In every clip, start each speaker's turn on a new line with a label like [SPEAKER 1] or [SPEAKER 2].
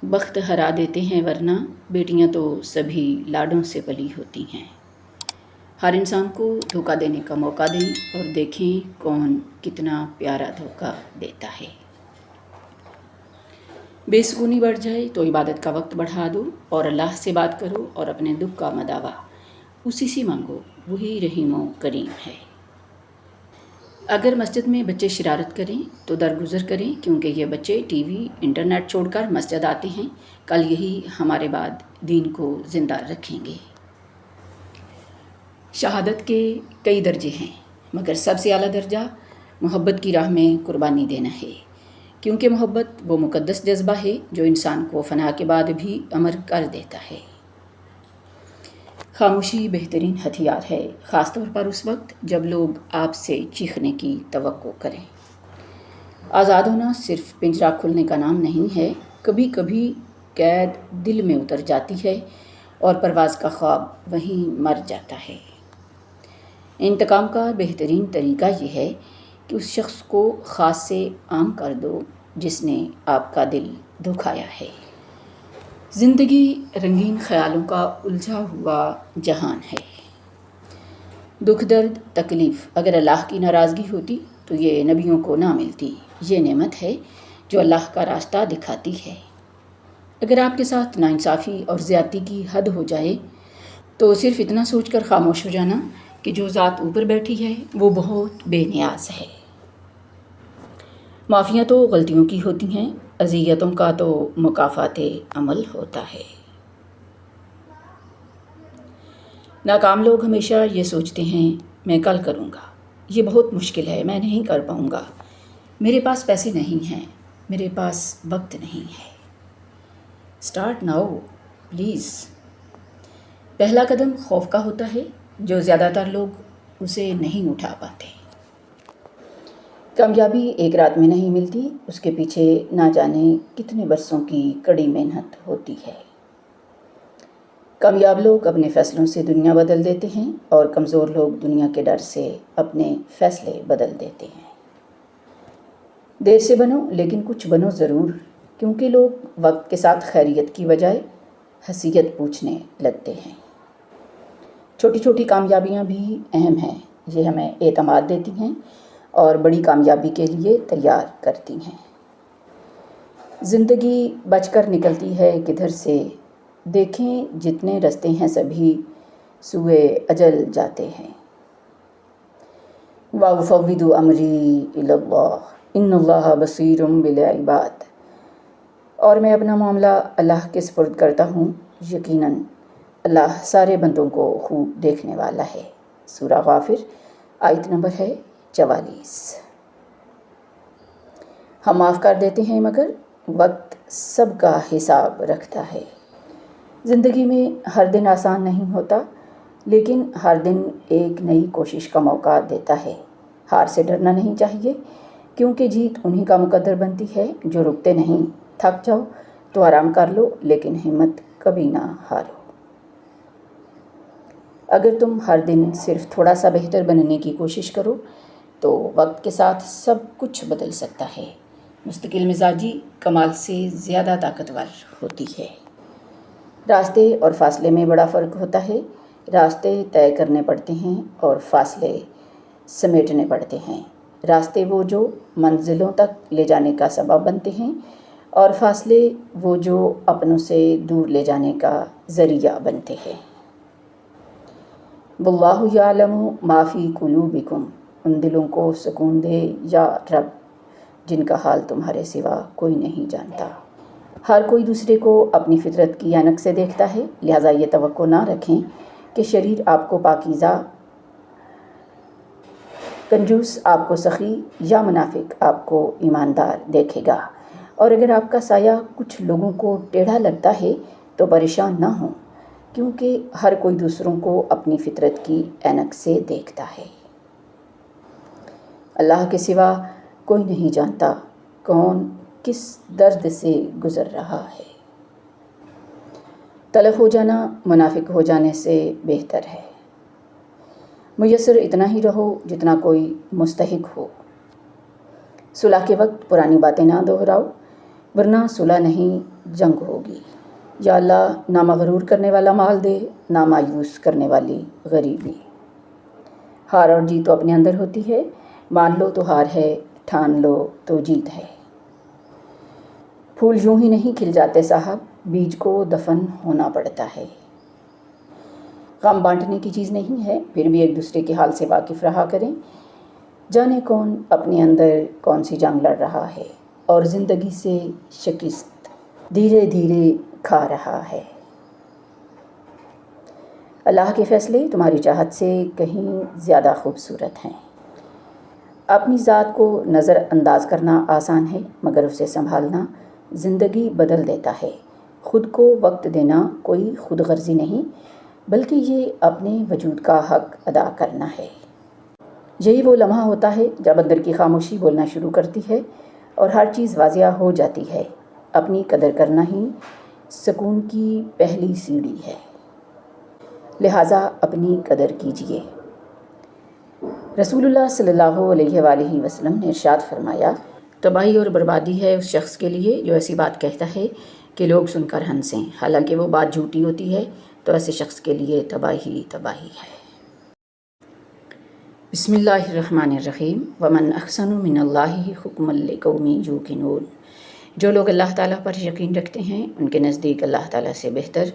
[SPEAKER 1] بخت ہرا دیتے ہیں ورنہ بیٹیاں تو سبھی لاڈوں سے پلی ہوتی ہیں۔ ہر انسان کو دھوکہ دینے کا موقع دیں اور دیکھیں کون کتنا پیارا دھوکہ دیتا ہے۔ بے سکونی بڑھ جائے تو عبادت کا وقت بڑھا دو اور اللہ سے بات کرو اور اپنے دکھ کا مداوا اسی سے مانگو، وہی رحیم و کریم ہے۔ اگر مسجد میں بچے شرارت کریں تو درگزر کریں، کیونکہ یہ بچے ٹی وی انٹرنیٹ چھوڑ کر مسجد آتے ہیں، کل یہی ہمارے بعد دین کو زندہ رکھیں گے۔ شہادت کے کئی درجے ہیں، مگر سب سے اعلیٰ درجہ محبت کی راہ میں قربانی دینا ہے، کیونکہ محبت وہ مقدس جذبہ ہے جو انسان کو فنا کے بعد بھی امر کر دیتا ہے۔ خاموشی بہترین ہتھیار ہے، خاص طور پر اس وقت جب لوگ آپ سے چیخنے کی توقع کریں۔ آزاد ہونا صرف پنجرہ کھلنے کا نام نہیں ہے، کبھی کبھی قید دل میں اتر جاتی ہے اور پرواز کا خواب وہیں مر جاتا ہے۔ انتقام کا بہترین طریقہ یہ ہے کہ اس شخص کو خاص سے عام کر دو جس نے آپ کا دل دکھایا ہے۔ زندگی رنگین خیالوں کا الجھا ہوا جہان ہے۔ دکھ، درد، تکلیف اگر اللہ کی ناراضگی ہوتی تو یہ نبیوں کو نہ ملتی۔ یہ نعمت ہے جو اللہ کا راستہ دکھاتی ہے۔ اگر آپ کے ساتھ ناانصافی اور زیادتی کی حد ہو جائے تو صرف اتنا سوچ کر خاموش ہو جانا کہ جو ذات اوپر بیٹھی ہے وہ بہت بے نیاز ہے۔ معافیاں تو غلطیوں کی ہوتی ہیں، اذیتوں کا تو مکافات عمل ہوتا ہے۔ ناکام لوگ ہمیشہ یہ سوچتے ہیں میں کل کروں گا، یہ بہت مشکل ہے، میں نہیں کر پاؤں گا، میرے پاس پیسے نہیں ہیں، میرے پاس وقت نہیں ہے۔ Start now please. پہلا قدم خوف کا ہوتا ہے جو زیادہ تر لوگ اسے نہیں اٹھا پاتے۔ کامیابی ایک رات میں نہیں ملتی، اس کے پیچھے نہ جانے کتنے برسوں کی کڑی محنت ہوتی ہے۔ کامیاب لوگ اپنے فیصلوں سے دنیا بدل دیتے ہیں اور کمزور لوگ دنیا کے ڈر سے اپنے فیصلے بدل دیتے ہیں۔ دیر سے بنو لیکن کچھ بنو ضرور، کیونکہ لوگ وقت کے ساتھ خیریت کی بجائے حیثیت پوچھنے لگتے ہیں۔ چھوٹی چھوٹی کامیابیاں بھی اہم ہیں، یہ ہمیں اعتماد دیتی ہیں اور بڑی کامیابی کے لیے تیار کرتی ہیں۔ زندگی بچ کر نکلتی ہے کدھر سے، دیکھیں جتنے رستے ہیں سبھی سوئے اجل جاتے ہیں۔ وَأُفَوِّضُ أَمْرِي إِلَى اللَّهِ إِنَّ اللَّهَ بَصِيرٌ بِالْعِبَادِ، اور میں اپنا معاملہ اللہ کے سپرد کرتا ہوں، یقیناً اللہ سارے بندوں کو خوب دیکھنے والا ہے۔ سورہ غافر آیت نمبر ہے 44۔ ہم معاف کر دیتے ہیں مگر وقت سب کا حساب رکھتا ہے۔ زندگی میں ہر دن آسان نہیں ہوتا، لیکن ہر دن ایک نئی کوشش کا موقع دیتا ہے۔ ہار سے ڈرنا نہیں چاہیے، کیونکہ جیت انہی کا مقدر بنتی ہے جو رکتے نہیں۔ تھک جاؤ تو آرام کر لو، لیکن ہمت کبھی نہ ہارو۔ اگر تم ہر دن صرف تھوڑا سا بہتر بننے کی کوشش کرو تو وقت کے ساتھ سب کچھ بدل سکتا ہے۔ مستقل مزاجی کمال سے زیادہ طاقتور ہوتی ہے۔ راستے اور فاصلے میں بڑا فرق ہوتا ہے۔ راستے طے کرنے پڑتے ہیں اور فاصلے سمیٹنے پڑتے ہیں۔ راستے وہ جو منزلوں تک لے جانے کا سبب بنتے ہیں، اور فاصلے وہ جو اپنوں سے دور لے جانے کا ذریعہ بنتے ہیں۔ وَاللَّهُ يَعْلَمُ مَا فِي قُلُوبِكُمْ، ان دلوں کو سکون دے یا رب جن کا حال تمہارے سوا کوئی نہیں جانتا۔ ہر کوئی دوسرے کو اپنی فطرت کی عینک سے دیکھتا ہے، لہٰذا یہ توقع نہ رکھیں کہ شریر آپ کو پاکیزہ، کنجوس آپ کو سخی یا منافق آپ کو ایماندار دیکھے گا۔ اور اگر آپ کا سایہ کچھ لوگوں کو ٹیڑھا لگتا ہے تو پریشان نہ ہوں، کیونکہ ہر کوئی دوسروں کو اپنی فطرت کی عینک سے دیکھتا ہے۔ اللہ کے سوا کوئی نہیں جانتا کون کس درد سے گزر رہا ہے۔ تلخ ہو جانا منافق ہو جانے سے بہتر ہے۔ میسر اتنا ہی رہو جتنا کوئی مستحق ہو۔ صلح کے وقت پرانی باتیں نہ دہراؤ، ورنہ صلح نہیں جنگ ہوگی۔ یا اللہ نہ مغرور کرنے والا مال دے، نہ مایوس کرنے والی غریبی۔ ہار اور جیت تو اپنے اندر ہوتی ہے، مان لو تو ہار ہے، ٹھان لو تو جیت ہے۔ پھول یوں ہی نہیں کھل جاتے صاحب، بیج کو دفن ہونا پڑتا ہے۔ غم بانٹنے کی چیز نہیں ہے، پھر بھی ایک دوسرے کے حال سے واقف رہا کریں۔ جانے کون اپنے اندر کون سی جنگ لڑ رہا ہے اور زندگی سے شکست دھیرے دھیرے کھا رہا ہے۔ اللہ کے فیصلے تمہاری چاہت سے کہیں زیادہ خوبصورت ہیں۔ اپنی ذات کو نظر انداز کرنا آسان ہے، مگر اسے سنبھالنا زندگی بدل دیتا ہے۔ خود کو وقت دینا کوئی خود غرضی نہیں، بلکہ یہ اپنے وجود کا حق ادا کرنا ہے۔ یہی وہ لمحہ ہوتا ہے جب اندر کی خاموشی بولنا شروع کرتی ہے اور ہر چیز واضح ہو جاتی ہے۔ اپنی قدر کرنا ہی سکون کی پہلی سیڑھی ہے، لہٰذا اپنی قدر کیجیے۔ رسول اللہ صلی اللہ علیہ وآلہ وسلم نے ارشاد فرمایا، تباہی اور بربادی ہے اس شخص کے لیے جو ایسی بات کہتا ہے کہ لوگ سن کر ہنسیں، حالانکہ وہ بات جھوٹی ہوتی ہے، تو ایسے شخص کے لیے تباہی تباہی ہے۔ بسم اللہ الرحمن الرحیم۔ ومن احسن من اللہ حکما لقوم یوقنون۔ جو لوگ اللہ تعالیٰ پر یقین رکھتے ہیں ان کے نزدیک اللہ تعالیٰ سے بہتر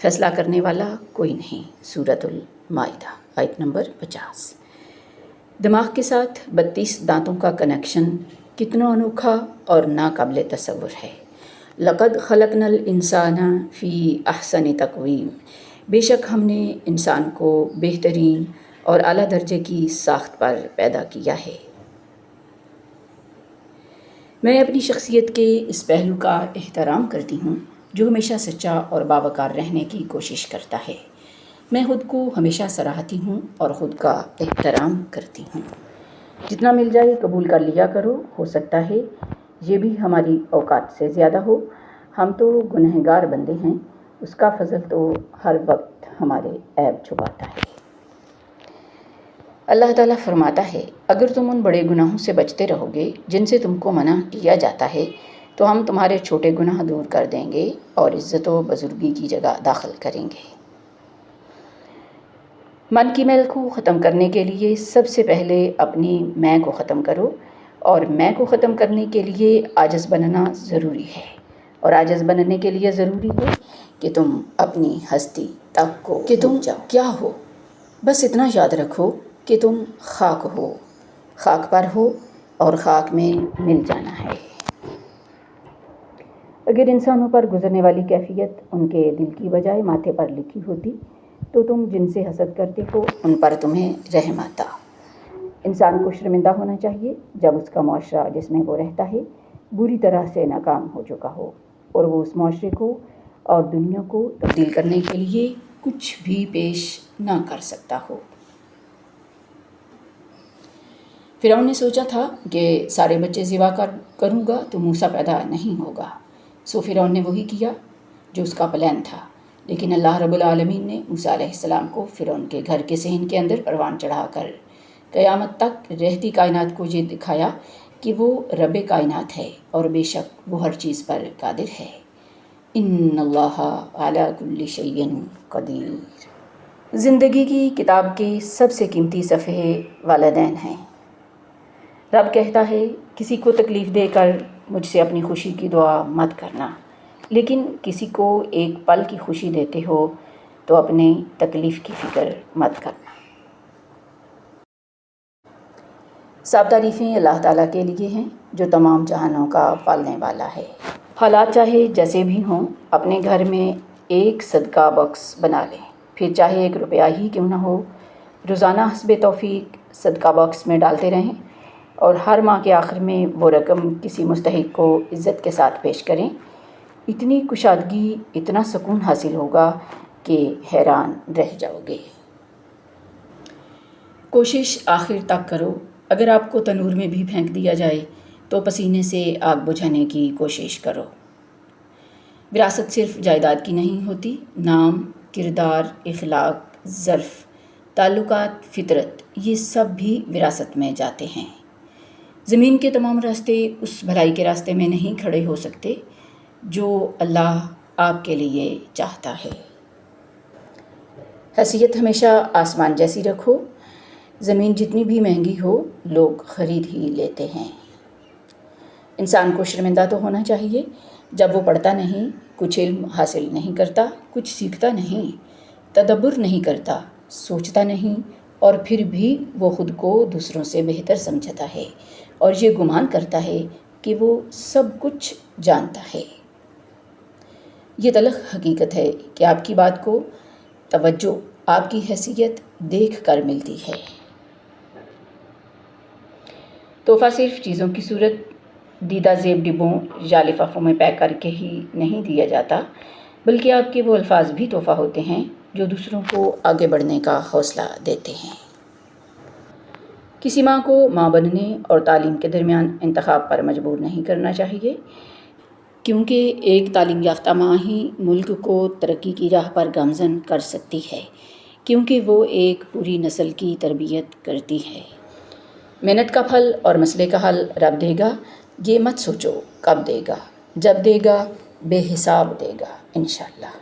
[SPEAKER 1] فیصلہ کرنے والا کوئی نہیں۔ سورۃ المائدہ آیت نمبر 50۔ دماغ کے ساتھ 32 دانتوں کا کنیکشن کتنا انوکھا اور ناقابل تصور ہے۔ لقد خلقنا الانسان فی احسن تقویم۔ بے شک ہم نے انسان کو بہترین اور اعلیٰ درجے کی ساخت پر پیدا کیا ہے۔ میں اپنی شخصیت کے اس پہلو کا احترام کرتی ہوں جو ہمیشہ سچا اور باوقار رہنے کی کوشش کرتا ہے۔ میں خود کو ہمیشہ سراہتی ہوں اور خود کا احترام کرتی ہوں۔ جتنا مل جائے قبول کر لیا کرو، ہو سکتا ہے یہ بھی ہماری اوقات سے زیادہ ہو۔ ہم تو گنہگار بندے ہیں، اس کا فضل تو ہر وقت ہمارے عیب چھپاتا ہے۔ اللہ تعالیٰ فرماتا ہے، اگر تم ان بڑے گناہوں سے بچتے رہو گے جن سے تم کو منع کیا جاتا ہے تو ہم تمہارے چھوٹے گناہ دور کر دیں گے اور عزت و بزرگی کی جگہ داخل کریں گے۔ من کی میل کو ختم کرنے کے لیے سب سے پہلے اپنی میں کو ختم کرو، اور میں کو ختم کرنے کے لیے عاجز بننا ضروری ہے، اور عاجز بننے کے لیے ضروری ہے کہ تم اپنی ہستی تک کو کہ تم کیا ہو۔ بس اتنا یاد رکھو کہ تم خاک ہو، خاک پر ہو اور خاک میں مل جانا ہے۔ اگر انسانوں پر گزرنے والی کیفیت ان کے دل کی بجائے ماتھے پر لکھی ہوتی تو تم جن سے حسد کرتے ہو ان پر تمہیں رحم آتا۔ انسان کو شرمندہ ہونا چاہیے جب اس کا معاشرہ جس میں وہ رہتا ہے بری طرح سے ناکام ہو چکا ہو اور وہ اس معاشرے کو اور دنیا کو تبدیل کرنے کے لیے کچھ بھی پیش نہ کر سکتا ہو۔ فرعون نے سوچا تھا کہ سارے بچے ذبح کروں گا تو موسیٰ پیدا نہیں ہوگا، سو فرعون نے وہی کیا جو اس کا پلان تھا، لیکن اللہ رب العالمین نے موسیٰ علیہ السلام کو فرعون کے گھر کے صحن کے اندر پروان چڑھا کر قیامت تک رہتی کائنات کو یہ دکھایا کہ وہ رب کائنات ہے اور بے شک وہ ہر چیز پر قادر ہے۔ ان اللہ علی کل شیء قدیر۔ زندگی کی کتاب کے سب سے قیمتی صفحے والدین ہیں۔ رب کہتا ہے، کسی کو تکلیف دے کر مجھ سے اپنی خوشی کی دعا مت کرنا، لیکن کسی کو ایک پل کی خوشی دیتے ہو تو اپنے تکلیف کی فکر مت کرنا۔ سب تعریفیں اللہ تعالیٰ کے لیے ہیں جو تمام جہانوں کا پالنے والا ہے۔ حالات چاہے جیسے بھی ہوں، اپنے گھر میں ایک صدقہ باکس بنا لیں، پھر چاہے 1 روپیہ ہی کیوں نہ ہو، روزانہ حسب توفیق صدقہ باکس میں ڈالتے رہیں اور ہر ماہ کے آخر میں وہ رقم کسی مستحق کو عزت کے ساتھ پیش کریں۔ اتنی کشادگی، اتنا سکون حاصل ہوگا کہ حیران رہ جاؤ گے۔ کوشش آخر تک کرو، اگر آپ کو تنور میں بھی پھینک دیا جائے تو پسینے سے آگ بجھانے کی کوشش کرو۔ وراثت صرف جائیداد کی نہیں ہوتی، نام، کردار، اخلاق، ظرف، تعلقات، فطرت، یہ سب بھی وراثت میں جاتے ہیں۔ زمین کے تمام راستے اس بھلائی کے راستے میں نہیں کھڑے ہو سکتے جو اللہ آپ کے لیے چاہتا ہے۔ حیثیت ہمیشہ آسمان جیسی رکھو، زمین جتنی بھی مہنگی ہو لوگ خرید ہی لیتے ہیں۔ انسان کو شرمندہ تو ہونا چاہیے جب وہ پڑھتا نہیں، کچھ علم حاصل نہیں کرتا، کچھ سیکھتا نہیں، تدبر نہیں کرتا، سوچتا نہیں، اور پھر بھی وہ خود کو دوسروں سے بہتر سمجھتا ہے اور یہ گمان کرتا ہے کہ وہ سب کچھ جانتا ہے۔ یہ تلخ حقیقت ہے کہ آپ کی بات کو توجہ آپ کی حیثیت دیکھ کر ملتی ہے۔ تحفہ صرف چیزوں کی صورت دیدہ زیب ڈبوں یا لفافوں میں پیک کر کے ہی نہیں دیا جاتا، بلکہ آپ کے وہ الفاظ بھی تحفہ ہوتے ہیں جو دوسروں کو آگے بڑھنے کا حوصلہ دیتے ہیں۔ کسی ماں کو ماں بننے اور تعلیم کے درمیان انتخاب پر مجبور نہیں کرنا چاہیے، کیونکہ ایک تعلیم یافتہ ماں ہی ملک کو ترقی کی راہ پر گامزن کر سکتی ہے، کیونکہ وہ ایک پوری نسل کی تربیت کرتی ہے۔ محنت کا پھل اور مسئلے کا حل رب دے گا، یہ مت سوچو کب دے گا، جب دے گا بے حساب دے گا انشاءاللہ۔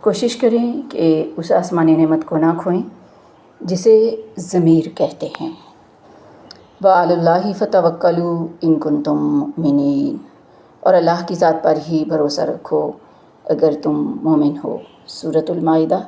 [SPEAKER 1] کوشش کریں کہ اس آسمانی نعمت کو نہ کھوئیں جسے ضمیر کہتے ہیں۔ وَعَلَى اللَّهِ فَتَوَكَّلُوا إِن كُنتُم مُّؤْمِنِينَ، اور اللہ کی ذات پر ہی بھروسہ رکھو اگر تم مومن ہو۔ سورۃ المائدہ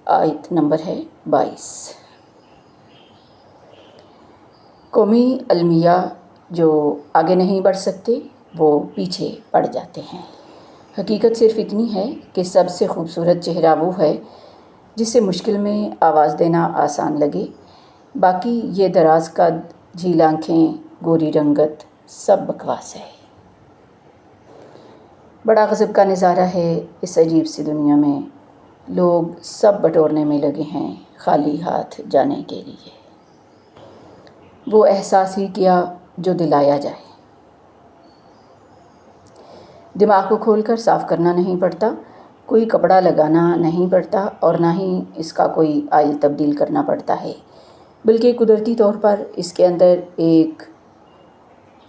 [SPEAKER 1] آیت نمبر ہے 22۔ قومی المیہ جو آگے نہیں بڑھ سکتے وہ پیچھے پڑ جاتے ہیں۔ حقیقت صرف اتنی ہے کہ سب سے خوبصورت چہرہ وہ ہے جسے مشکل میں آواز دینا آسان لگے، باقی یہ دراز قد، جھیل آنکھیں، گوری رنگت سب بکواس ہے۔ بڑا غضب کا نظارہ ہے اس عجیب سی دنیا میں، لوگ سب بٹورنے میں لگے ہیں خالی ہاتھ جانے کے لیے۔ وہ احساس ہی کیا جو دلایا جائے۔ دماغ کو کھول کر صاف کرنا نہیں پڑتا، کوئی کپڑا لگانا نہیں پڑتا اور نہ ہی اس کا کوئی آئل تبدیل کرنا پڑتا ہے، بلکہ قدرتی طور پر اس کے اندر ایک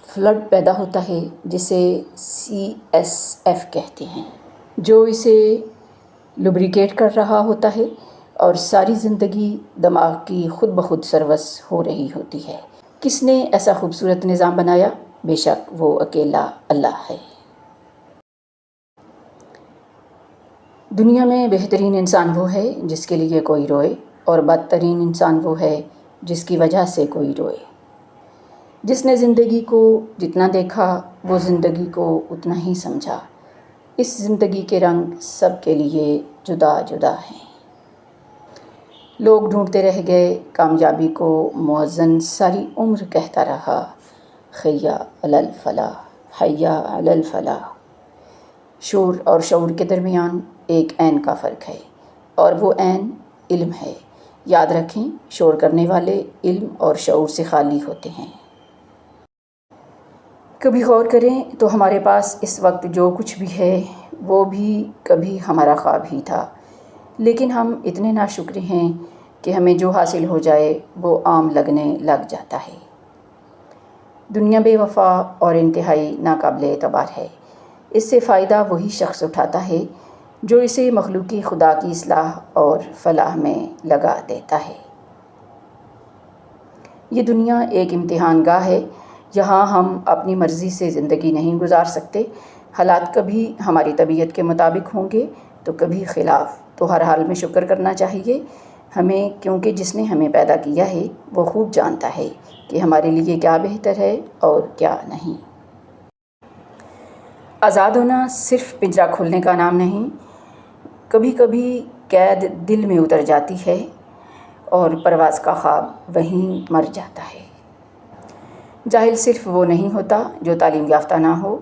[SPEAKER 1] فلڈ پیدا ہوتا ہے جسے CSF کہتے ہیں، جو اسے لبریکیٹ کر رہا ہوتا ہے اور ساری زندگی دماغ کی خود بخود سروس ہو رہی ہوتی ہے۔ کس نے ایسا خوبصورت نظام بنایا؟ بے شک وہ اکیلا اللہ ہے۔ دنیا میں بہترین انسان وہ ہے جس کے لیے کوئی روئے، اور بدترین انسان وہ ہے جس کی وجہ سے کوئی روئے۔ جس نے زندگی کو جتنا دیکھا وہ زندگی کو اتنا ہی سمجھا۔ اس زندگی کے رنگ سب کے لیے جدا جدا ہیں۔ لوگ ڈھونڈتے رہ گئے کامیابی کو، مؤذن ساری عمر کہتا رہا حی علی الفلاح، حی علی الفلاح۔ شور اور شعور کے درمیان ایک عین کا فرق ہے، اور وہ عین علم ہے۔ یاد رکھیں، شور کرنے والے علم اور شعور سے خالی ہوتے ہیں۔ کبھی غور کریں تو ہمارے پاس اس وقت جو کچھ بھی ہے وہ بھی کبھی ہمارا خواب ہی تھا، لیکن ہم اتنے ناشکر ہیں کہ ہمیں جو حاصل ہو جائے وہ عام لگنے لگ جاتا ہے۔ دنیا بے وفا اور انتہائی ناقابل اعتبار ہے۔ اس سے فائدہ وہی شخص اٹھاتا ہے جو اسے مخلوقی خدا کی اصلاح اور فلاح میں لگا دیتا ہے۔ یہ دنیا ایک امتحان گاہ ہے، یہاں ہم اپنی مرضی سے زندگی نہیں گزار سکتے۔ حالات کبھی ہماری طبیعت کے مطابق ہوں گے تو کبھی خلاف، تو ہر حال میں شکر کرنا چاہیے ہمیں، کیونکہ جس نے ہمیں پیدا کیا ہے وہ خوب جانتا ہے کہ ہمارے لیے کیا بہتر ہے اور کیا نہیں۔ آزاد ہونا صرف پنجرہ کھولنے کا نام نہیں، کبھی کبھی قید دل میں اتر جاتی ہے اور پرواز کا خواب وہیں مر جاتا ہے۔ جاہل صرف وہ نہیں ہوتا جو تعلیم یافتہ نہ ہو،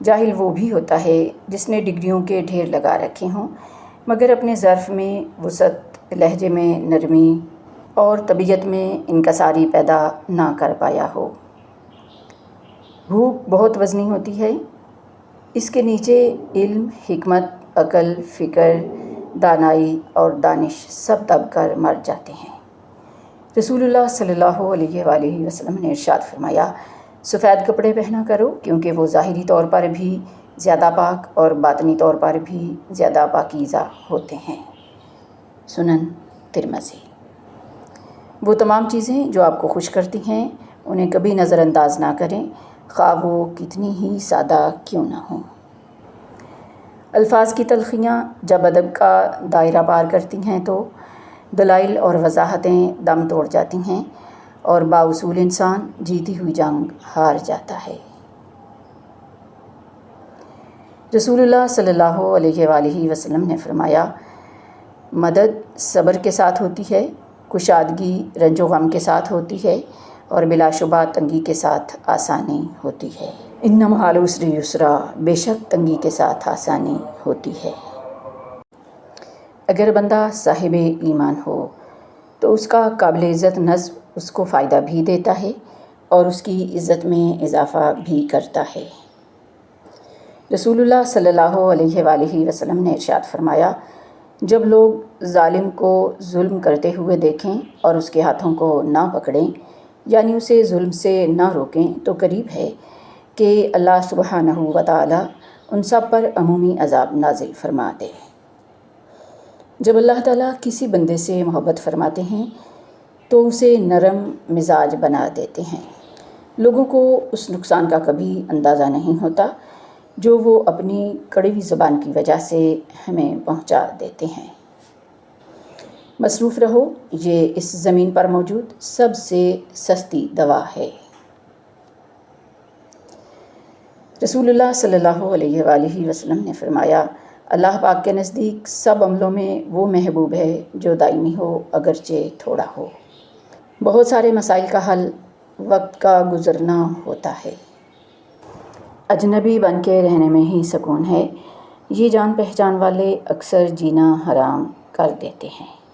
[SPEAKER 1] جاہل وہ بھی ہوتا ہے جس نے ڈگریوں کے ڈھیر لگا رکھے ہوں مگر اپنے ظرف میں وسعت، لہجے میں نرمی اور طبیعت میں انکساری پیدا نہ کر پایا ہو۔ بھوک بہت وزنی ہوتی ہے، اس کے نیچے علم، حکمت، عقل، فکر، دانائی اور دانش سب دب کر مر جاتے ہیں۔ رسول اللہ صلی اللہ علیہ وآلہ وسلم نے ارشاد فرمایا، سفید کپڑے پہنا کرو کیونکہ وہ ظاہری طور پر بھی زیادہ پاک اور باطنی طور پر بھی زیادہ پاکیزہ ہوتے ہیں۔ سنن ترمذی۔ وہ تمام چیزیں جو آپ کو خوش کرتی ہیں انہیں کبھی نظر انداز نہ کریں، خواہ وہ کتنی ہی سادہ کیوں نہ ہوں۔ الفاظ کی تلخیاں جب ادب کا دائرہ پار کرتی ہیں تو دلائل اور وضاحتیں دم توڑ جاتی ہیں اور بااصول انسان جیتی ہوئی جنگ ہار جاتا ہے۔ رسول اللہ صلی اللہ علیہ وآلہ وسلم نے فرمایا، مدد صبر کے ساتھ ہوتی ہے، کشادگی رنج و غم کے ساتھ ہوتی ہے اور بلا شبہ تنگی کے ساتھ آسانی ہوتی ہے۔ ان مع العسر یسرا، بے شک تنگی کے ساتھ آسانی ہوتی ہے۔ اگر بندہ صاحب ایمان ہو تو اس کا قابل عزت نصب اس کو فائدہ بھی دیتا ہے اور اس کی عزت میں اضافہ بھی کرتا ہے۔ رسول اللہ صلی اللہ علیہ وآلہ وسلم نے ارشاد فرمایا، جب لوگ ظالم کو ظلم کرتے ہوئے دیکھیں اور اس کے ہاتھوں کو نہ پکڑیں، یعنی اسے ظلم سے نہ روکیں، تو قریب ہے کہ اللہ سبحانہ و تعالی ان سب پر عمومی عذاب نازل فرما دے۔ جب اللہ تعالیٰ کسی بندے سے محبت فرماتے ہیں تو اسے نرم مزاج بنا دیتے ہیں۔ لوگوں کو اس نقصان کا کبھی اندازہ نہیں ہوتا جو وہ اپنی کڑوی زبان کی وجہ سے ہمیں پہنچا دیتے ہیں۔ مصروف رہو، یہ اس زمین پر موجود سب سے سستی دوا ہے۔ رسول اللہ صلی اللہ علیہ وآلہ وسلم نے فرمایا، اللہ پاک کے نزدیک سب عملوں میں وہ محبوب ہے جو دائمی ہو اگرچہ تھوڑا ہو۔ بہت سارے مسائل کا حل وقت کا گزرنا ہوتا ہے۔ اجنبی بن کے رہنے میں ہی سکون ہے، یہ جان پہچان والے اکثر جینا حرام کر دیتے ہیں۔